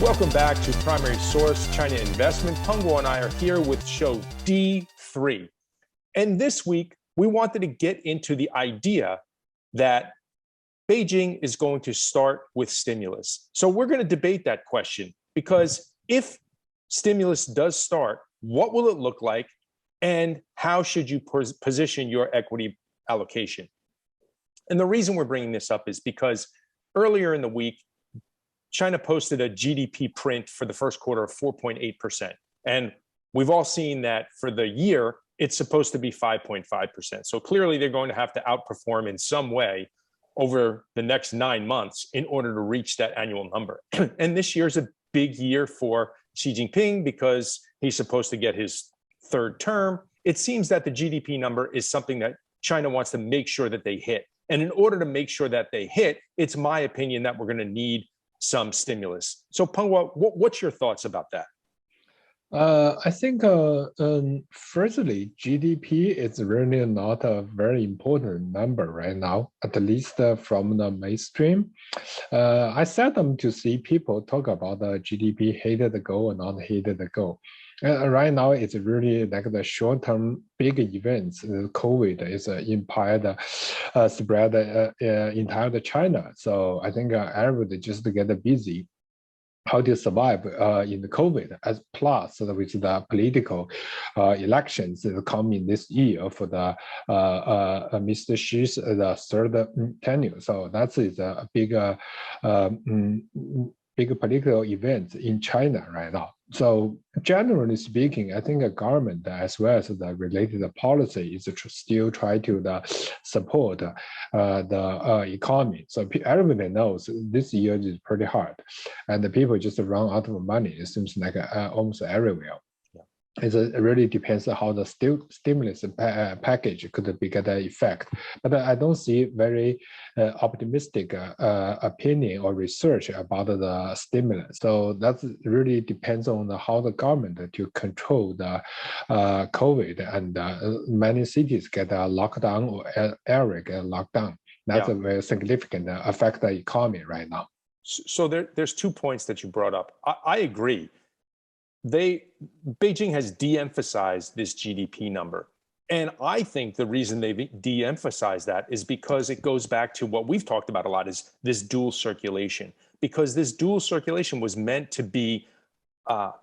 Welcome back to Primary Source China Investment. Peng.guo and I are here with show D3. And this week, we wanted to get into the idea that Beijing is going to start with stimulus. So we're going to debate that question, because if stimulus does start, what will it look like? And how should you position your equity allocation? And the reason we're bringing this up is because earlier in the week, China posted a GDP print for the first quarter of 4.8%. And we've all seen that for the year, it's supposed to be 5.5%. So clearly they're going to have to outperform in some way over the next 9 months in order to reach that annual number. And this year's a big year for Xi Jinping because he's supposed to get his third term. It seems that the GDP number is something that China wants to make sure that they hit. And in order to make sure that they hit, it's my opinion that we're going to need some stimulus. So Peng.guo, what's your thoughts about that? I think, firstly, GDP is really not a very important number right now, at least from the mainstream. I seldom to see people talk about the GDP hit the goal or not hit the goal. Right now, it's really like the short-term big events. COVID is impaired, spread entire China. So I think everybody just get busy how to survive in the COVID, as plus with the political elections that come in this year for the Mr. Xi's the third tenure. So that is a big political event in China right now. So generally speaking, I think the government as well as the related policy is to still try to support the economy. So everybody knows this year is pretty hard, and the people just run out of money. It seems like almost everywhere. It really depends on how the stimulus package could be get an effect. But I don't see very optimistic opinion or research about the stimulus. So that really depends on how the government to control the COVID, and many cities get a lockdown or area get locked down. That's a very significant affect the economy right now. So there's 2 points that you brought up. I agree. Beijing has de-emphasized this GDP number. And I think the reason they've de-emphasized that is because it goes back to what we've talked about a lot, is this dual circulation. Because this dual circulation was meant to be a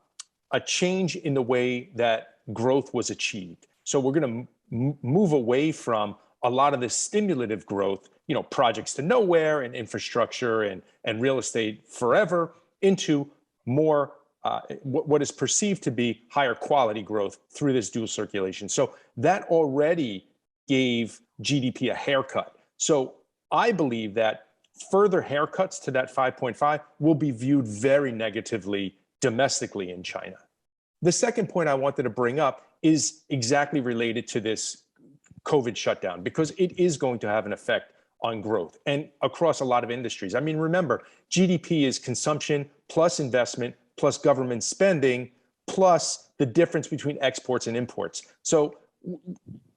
change in the way that growth was achieved. So we're going to move away from a lot of this stimulative growth, projects to nowhere and infrastructure and real estate forever, into more what is perceived to be higher quality growth through this dual circulation. So that already gave GDP a haircut. So I believe that further haircuts to that 5.5 will be viewed very negatively domestically in China. The second point I wanted to bring up is exactly related to this COVID shutdown, because it is going to have an effect on growth and across a lot of industries. I mean, remember, GDP is consumption plus investment plus government spending, plus the difference between exports and imports. So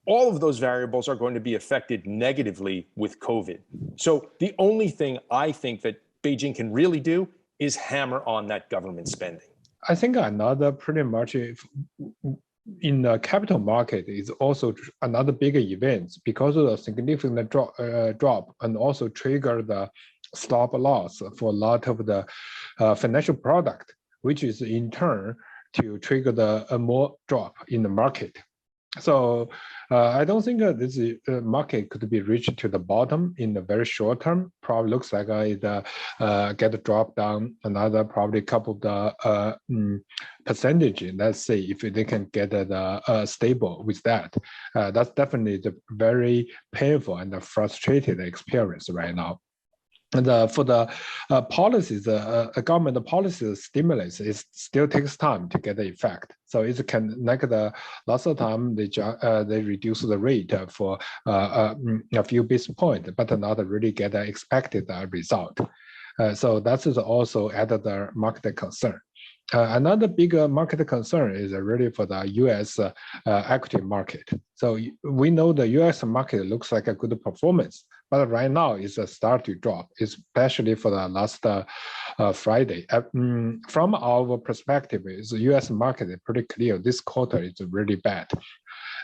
all of those variables are going to be affected negatively with COVID. So the only thing I think that Beijing can really do is hammer on that government spending. I think another pretty much in the capital market is also another bigger event, because of the significant drop and also trigger the stop loss for a lot of the financial product, which is in turn to trigger a more drop in the market. So I don't think this market could be reached to the bottom in the very short term. Probably looks like it get a drop down another probably couple of the percentage. Let's say if they can get stable with that. That's definitely the very painful and frustrated experience right now. And for the policies, government policy stimulus, it still takes time to get the effect. So it can, like the last time they reduce the rate for a few basis points, but not really get the expected result. So that is also added the market concern. Another bigger market concern is really for the U.S. Equity market. So we know the U.S. market looks like a good performance, but right now it's a start to drop, especially for the last Friday. From our perspective, is the U.S. market is pretty clear. This quarter is really bad.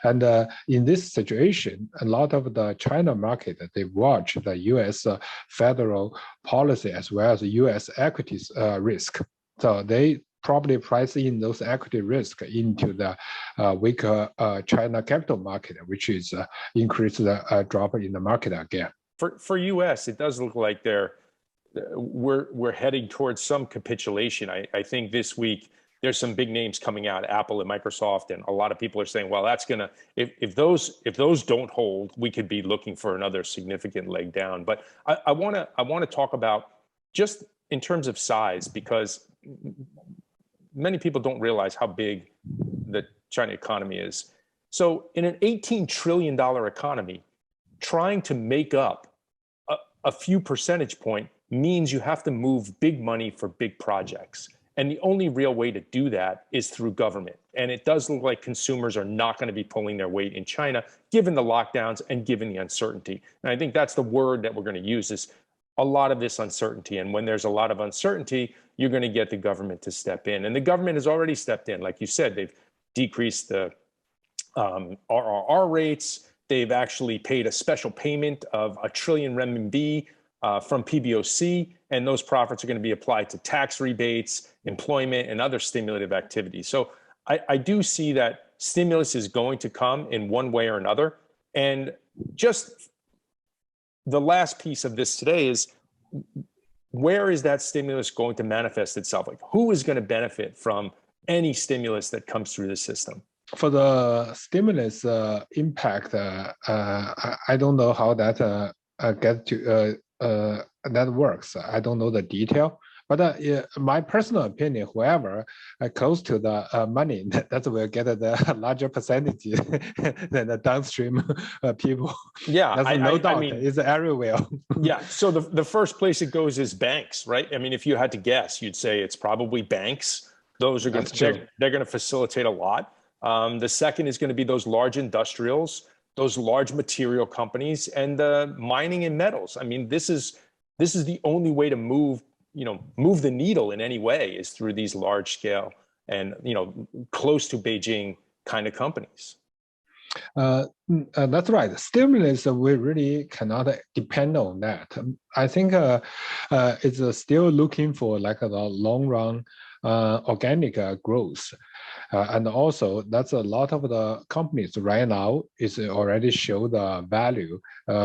And in this situation, a lot of the China market, they watch the U.S. Federal policy as well as U.S. equities risk. So they probably price in those equity risk into the weaker China capital market, which is increase the drop in the market again. For U.S., it does look like we're heading towards some capitulation. I think this week there's some big names coming out, Apple and Microsoft, and a lot of people are saying, well, that's gonna if those don't hold, we could be looking for another significant leg down. But I want to talk about just in terms of size, because many people don't realize how big the China economy is. So in an $18 trillion economy, trying to make up a few percentage point means you have to move big money for big projects. And the only real way to do that is through government. And it does look like consumers are not going to be pulling their weight in China, given the lockdowns and given the uncertainty. And I think that's the word that we're going to use, is a lot of this uncertainty. And when there's a lot of uncertainty, you're going to get the government to step in. And the government has already stepped in. Like you said, they've decreased the RRR rates. They've actually paid a special payment of 1 trillion renminbi from PBOC, and those profits are going to be applied to tax rebates, employment, and other stimulative activities. So I do see that stimulus is going to come in one way or another. And just the last piece of this today is, where is that stimulus going to manifest itself? Like, who is going to benefit from any stimulus that comes through the system? For the stimulus impact, I don't know how that that works. I don't know the detail, but my personal opinion, whoever close to the money, that will get the larger percentage than the downstream people. Yeah, that's no doubt. I mean, it's everywhere. Yeah, so the first place it goes is banks, right? I mean, if you had to guess, you'd say it's probably banks. Those are going to they're going to facilitate a lot. The second is going to be those large industrials, those large material companies, and the mining and metals. I mean, this is the only way to move the needle in any way, is through these large scale and close to Beijing kind of companies. That's right. Stimulus, we really cannot depend on that. I think it's still looking for like the long run organic growth. And also, that's a lot of the companies right now is already show the value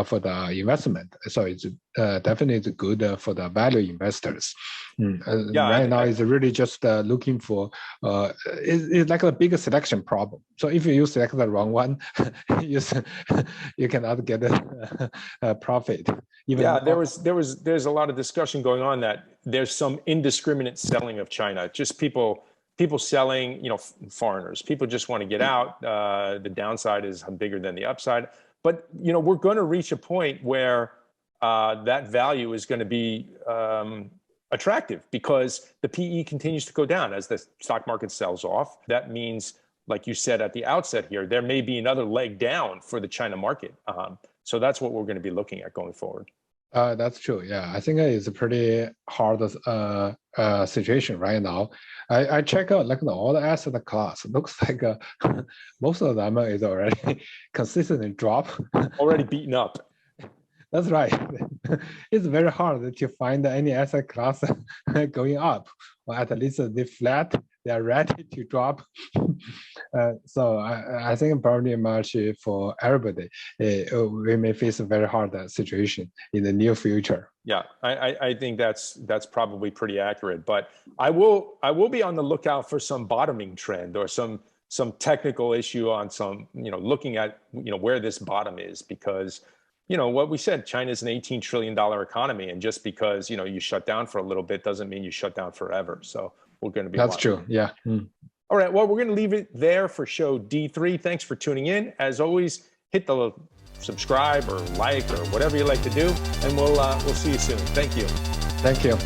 for the investment. So it's definitely good for the value investors. Right now, it's really just looking for, it's like a big selection problem. So if you select the wrong one, you cannot get a profit. There's a lot of discussion going on that there's some indiscriminate selling of China. Just people selling, foreigners. People just want to get out. The downside is bigger than the upside. But we're going to reach a point where that value is going to be attractive, because the PE continues to go down as the stock market sells off. That means, like you said at the outset here, there may be another leg down for the China market. So that's what we're going to be looking at going forward. That's true. Yeah, I think it's a pretty hard situation right now. I check out like all the asset class. Looks like most of them is already consistently drop. Already beaten up. That's right. It's very hard to find any asset class going up, or at least they flat. They are ready to drop. So I think probably much for everybody, we may face a very hard situation in the near future. Yeah, I think that's probably pretty accurate. But I will be on the lookout for some bottoming trend or some technical issue on some, looking at where this bottom is, because what we said, China is an $18 trillion economy, and just because you shut down for a little bit doesn't mean you shut down forever. So we're going to be watching. True. Yeah. All right. Well, we're going to leave it there for show D3. Thanks for tuning in. As always, hit the subscribe or like or whatever you like to do, and we'll see you soon. Thank you. Thank you.